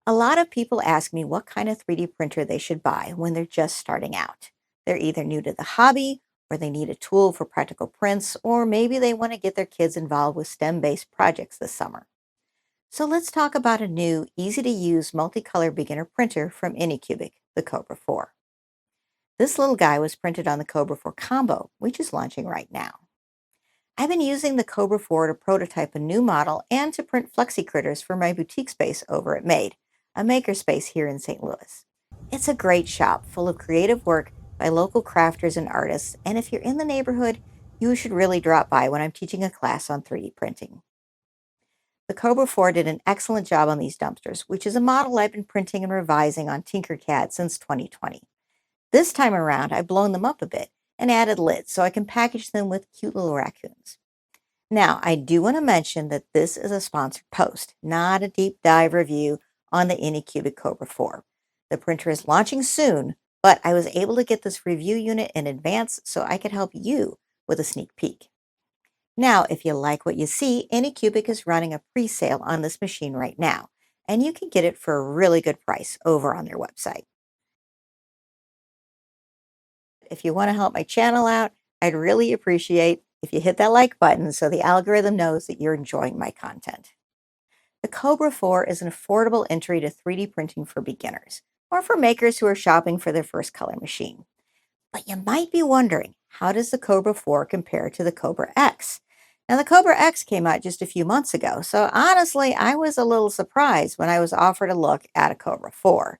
A lot of people ask me what kind of 3D printer they should buy when they're just starting out. They're either new to the hobby, or they need a tool for practical prints, or maybe they want to get their kids involved with STEM-based projects this summer. So let's talk about a new, easy-to-use multicolor beginner printer from Anycubic, the Kobra 4. This little guy was printed on the Kobra 4 Combo, which is launching right now. I've been using the Kobra 4 to prototype a new model and to print flexi critters for my boutique space over at Made, a makerspace here in St. Louis. It's a great shop full of creative work by local crafters and artists, and if you're in the neighborhood, you should really drop by when I'm teaching a class on 3D printing. The Kobra 4 did an excellent job on these dumpsters, which is a model I've been printing and revising on Tinkercad since 2020. This time around, I've blown them up a bit and added lids so I can package them with cute little raccoons. Now, I do want to mention that this is a sponsored post, not a deep dive review on the Anycubic Kobra 4. The printer is launching soon, but I was able to get this review unit in advance so I could help you with a sneak peek. Now, if you like what you see, Anycubic is running a pre-sale on this machine right now, and you can get it for a really good price over on their website. If you want to help my channel out, I'd really appreciate if you hit that like button so the algorithm knows that you're enjoying my content. The Kobra 4 is an affordable entry to 3D printing for beginners, or for makers who are shopping for their first color machine. But you might be wondering, how does the Kobra 4 compare to the Kobra X? Now, the Kobra X came out just a few months ago, so honestly, I was a little surprised when I was offered a look at a Kobra 4.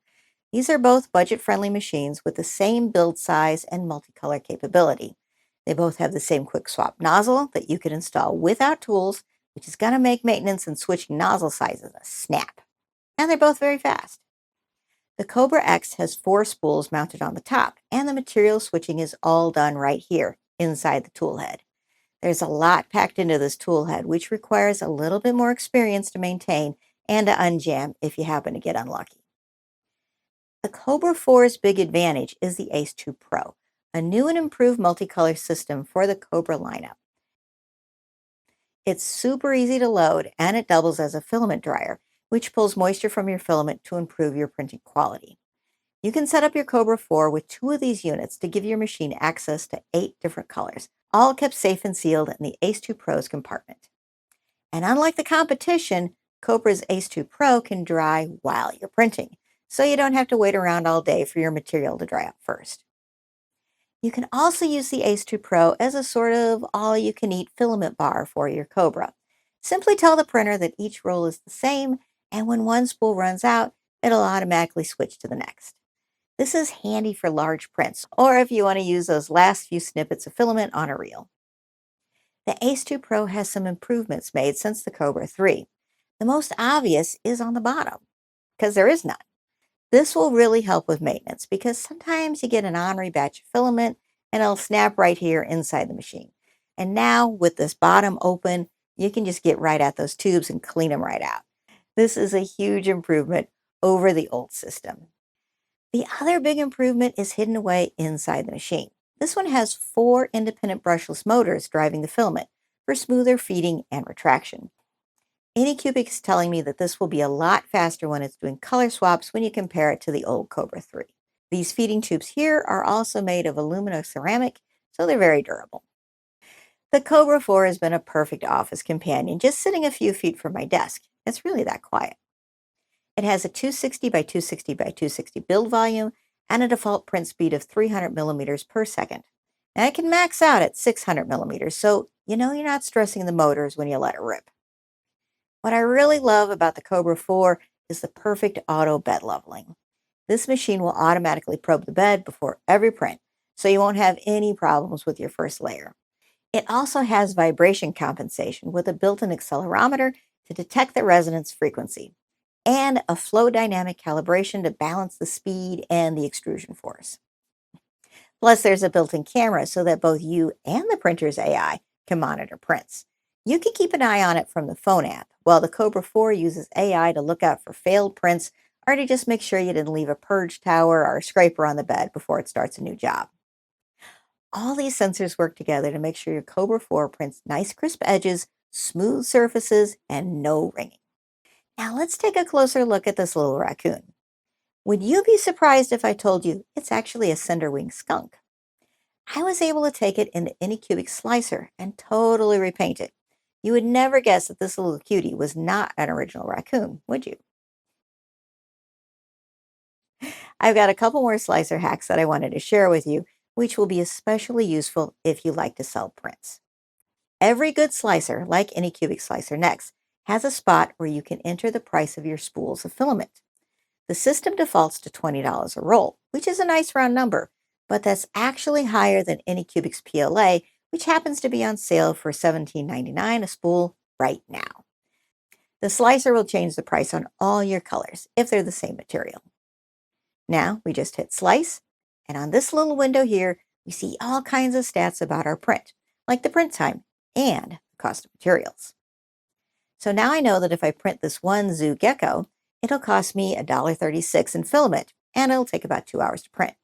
These are both budget-friendly machines with the same build size and multicolor capability. They both have the same quick swap nozzle that you can install without tools, which is going to make maintenance and switching nozzle sizes a snap. And they're both very fast. The Kobra X has 4 spools mounted on the top, and the material switching is all done right here inside the tool head. There's a lot packed into this tool head, which requires a little bit more experience to maintain and to unjam if you happen to get unlucky. The Kobra 4's big advantage is the Ace 2 Pro, a new and improved multicolor system for the Kobra lineup. It's super easy to load, and it doubles as a filament dryer, which pulls moisture from your filament to improve your printing quality. You can set up your Kobra 4 with 2 of these units to give your machine access to 8 different colors, all kept safe and sealed in the Ace 2 Pro's compartment. And unlike the competition, Kobra's Ace 2 Pro can dry while you're printing, so you don't have to wait around all day for your material to dry out first. You can also use the Ace 2 Pro as a sort of all-you-can-eat filament bar for your Kobra. Simply tell the printer that each roll is the same, and when one spool runs out, it'll automatically switch to the next. This is handy for large prints, or if you want to use those last few snippets of filament on a reel. The Ace 2 Pro has some improvements made since the Kobra 3. The most obvious is on the bottom, because there is none. This will really help with maintenance because sometimes you get an ornery batch of filament and it'll snap right here inside the machine. And now with this bottom open, you can just get right at those tubes and clean them right out. This is a huge improvement over the old system. The other big improvement is hidden away inside the machine. This one has 4 independent brushless motors driving the filament for smoother feeding and retraction. Anycubic is telling me that this will be a lot faster when it's doing color swaps when you compare it to the old Kobra 3. These feeding tubes here are also made of aluminum ceramic, so they're very durable. The Kobra 4 has been a perfect office companion, just sitting a few feet from my desk. It's really that quiet. It has a 260 by 260 by 260 build volume and a default print speed of 300 millimeters per second. And it can max out at 600 millimeters, so you know you're not stressing the motors when you let it rip. What I really love about the Kobra 4 is the perfect auto bed leveling. This machine will automatically probe the bed before every print, so you won't have any problems with your first layer. It also has vibration compensation with a built-in accelerometer to detect the resonance frequency, and a flow dynamic calibration to balance the speed and the extrusion force. Plus, there's a built-in camera so that both you and the printer's AI can monitor prints. You can keep an eye on it from the phone app, while the Kobra 4 uses AI to look out for failed prints or to just make sure you didn't leave a purge tower or a scraper on the bed before it starts a new job. All these sensors work together to make sure your Kobra 4 prints nice crisp edges, smooth surfaces, and no ringing. Now let's take a closer look at this little raccoon. Would you be surprised if I told you it's actually a cinderwing skunk? I was able to take it in the Anycubic slicer and totally repaint it. You would never guess that this little cutie was not an original raccoon, would you? I've got a couple more slicer hacks that I wanted to share with you, which will be especially useful if you like to sell prints. Every good slicer, like Anycubic Slicer Next, has a spot where you can enter the price of your spools of filament. The system defaults to $20 a roll, which is a nice round number, but that's actually higher than Anycubic's PLA, which happens to be on sale for $17.99 a spool right now. The slicer will change the price on all your colors if they're the same material. Now we just hit slice, and on this little window here, we see all kinds of stats about our print, like the print time and the cost of materials. So now I know that if I print this one zoo gecko, it'll cost me $1.36 in filament, and it'll take about 2 hours to print.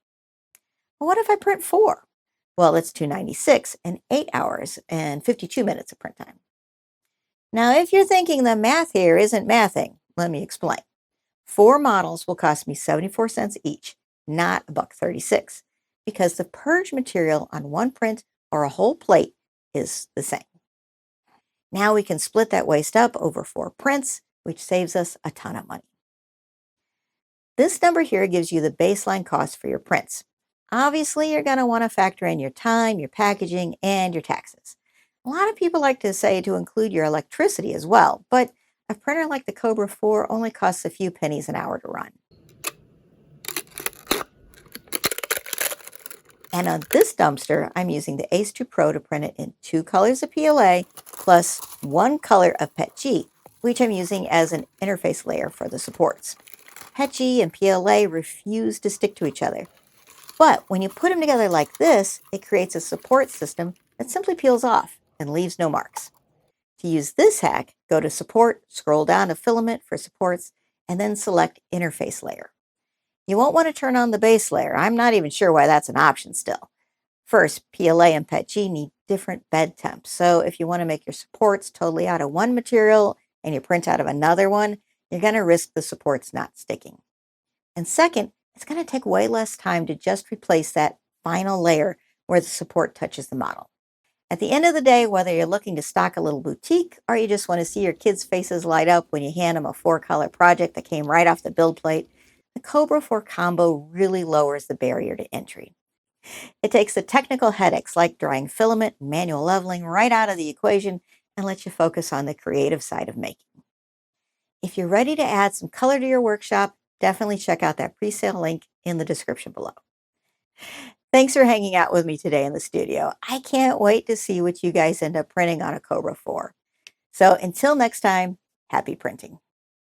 Well, what if I print four? Well, it's $2.96 and 8 hours and 52 minutes of print time. Now, if you're thinking the math here isn't mathing, let me explain. Four models will cost me 74 cents each, not $1.36, because the purge material on one print or a whole plate is the same. Now we can split that waste up over four prints, which saves us a ton of money. This number here gives you the baseline cost for your prints. Obviously, you're going to want to factor in your time, your packaging, and your taxes. A lot of people like to say to include your electricity as well, but a printer like the Kobra 4 only costs a few pennies an hour to run. And on this dumpster, I'm using the Ace 2 Pro to print it in 2 colors of PLA plus 1 color of PETG, which I'm using as an interface layer for the supports. PETG and PLA refuse to stick to each other. But when you put them together like this, it creates a support system that simply peels off and leaves no marks. To use this hack, go to Support, scroll down to Filament for supports, and then select Interface Layer. You won't want to turn on the base layer. I'm not even sure why that's an option still. First, PLA and PETG need different bed temps. So if you want to make your supports totally out of one material and you print out of another one, you're going to risk the supports not sticking. And second, it's going to take way less time to just replace that final layer where the support touches the model. At the end of the day, whether you're looking to stock a little boutique or you just want to see your kids' faces light up when you hand them a 4-color project that came right off the build plate, the Kobra 4 combo really lowers the barrier to entry. It takes the technical headaches like drying filament and manual leveling right out of the equation and lets you focus on the creative side of making. If you're ready to add some color to your workshop, definitely check out that pre-sale link in the description below. Thanks for hanging out with me today in the studio. I can't wait to see what you guys end up printing on a Kobra 4. So until next time, happy printing.